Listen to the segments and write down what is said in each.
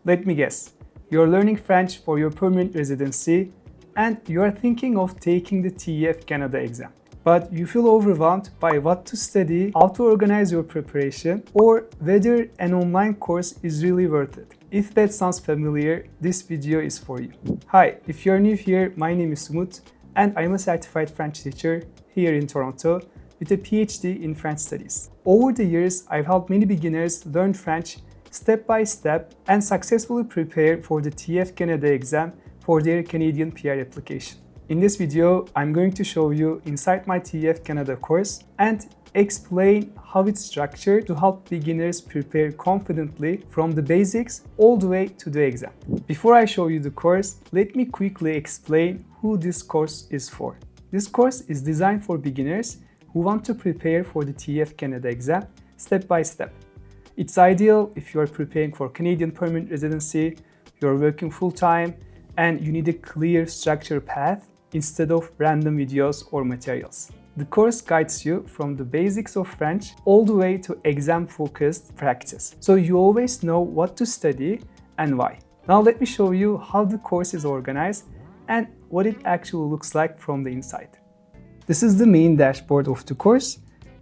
Let me guess, you're learning French for your permanent residency and you are thinking of taking the TEF Canada exam. But you feel overwhelmed by what to study, how to organize your preparation, or whether an online course is really worth it. If that sounds familiar, this video is for you. Hi, if you're new here, my name is Umut and I'm a certified French teacher here in Toronto with a PhD in French studies. Over the years, I've helped many beginners learn French step by step and successfully prepare for the TEF Canada exam for their Canadian PR application. In this video, I'm going to show you inside my TEF Canada course and explain how it's structured to help beginners prepare confidently from the basics all the way to the exam. Before I show you the course, let me quickly explain who this course is for. This course is designed for beginners who want to prepare for the TEF Canada exam step by step. It's ideal if you are preparing for Canadian permanent residency, you're working full-time, and you need a clear structured path instead of random videos or materials. The course guides you from the basics of French all the way to exam-focused practice, so you always know what to study and why. Now let me show you how the course is organized and what it actually looks like from the inside. This is the main dashboard of the course.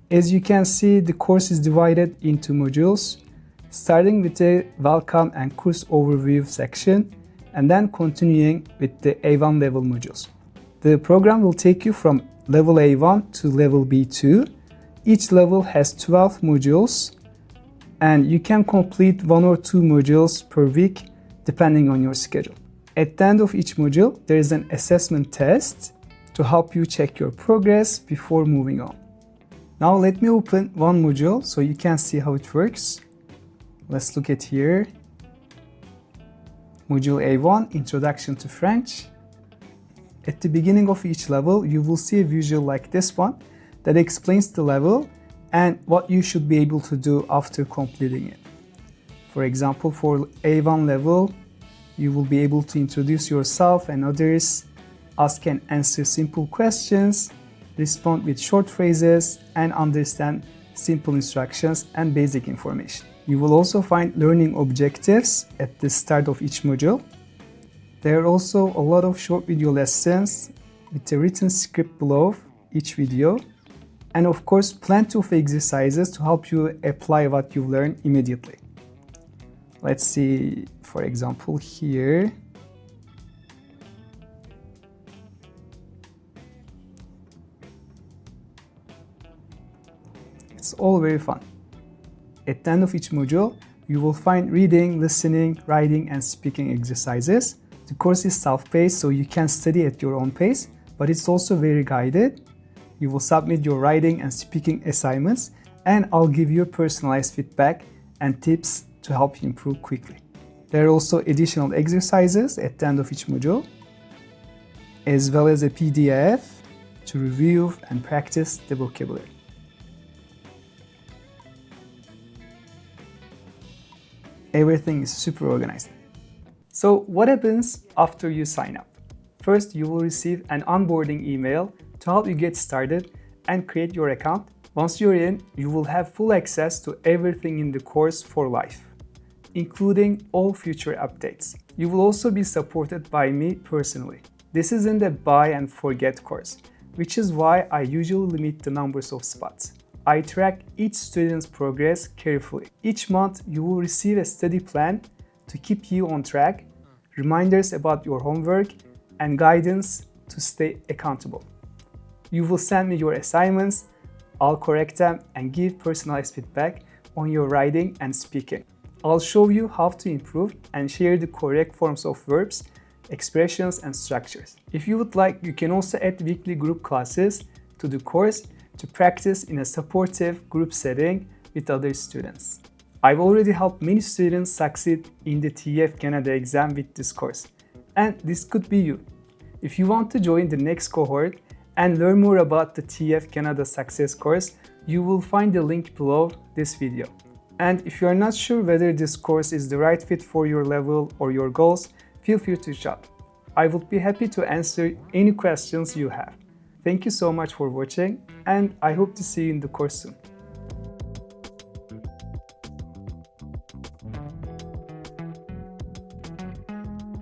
As you can see, the course is divided into modules, starting with the Welcome and Course Overview section, and then continuing with the A1 level modules. The program will take you from level A1 to level B2. Each level has 12 modules, and you can complete 1 or 2 modules per week, depending on your schedule. At the end of each module, there is an assessment test to help you check your progress before moving on. Now let me open one module so you can see how it works. Let's look at here. Module A1, Introduction to French. At the beginning of each level, you will see a visual like this one that explains the level and what you should be able to do after completing it. For example, for A1 level, you will be able to introduce yourself and others, ask and answer simple questions, respond with short phrases, and understand simple instructions and basic information. You will also find learning objectives at the start of each module. There are also a lot of short video lessons with a written script below each video, and of course plenty of exercises to help you apply what you learn immediately. Let's see, for example, here. It's all very fun. At the end of each module, you will find reading, listening, writing, and speaking exercises. The course is self-paced, so you can study at your own pace, but it's also very guided. You will submit your writing and speaking assignments, and I'll give you personalized feedback and tips to help you improve quickly. There are also additional exercises at the end of each module, as well as a PDF to review and practice the vocabulary. Everything is super organized. So what happens after you sign up? First, you will receive an onboarding email to help you get started and create your account. Once you're in, you will have full access to everything in the course for life, including all future updates. You will also be supported by me personally. This isn't a buy and forget course, which is why I usually limit the numbers of spots. I track each student's progress carefully. Each month, you will receive a study plan to keep you on track, reminders about your homework, and guidance to stay accountable. You will send me your assignments, I'll correct them and give personalized feedback on your writing and speaking. I'll show you how to improve and share the correct forms of verbs, expressions, and structures. If you would like, you can also add weekly group classes to the course to practice in a supportive group setting with other students. I've already helped many students succeed in the TEF Canada exam with this course, and this could be you. If you want to join the next cohort and learn more about the TEF Canada Success Course, you will find the link below this video. And if you are not sure whether this course is the right fit for your level or your goals, feel free to reach out. I would be happy to answer any questions you have. Thank you so much for watching, and I hope to see you in the course soon.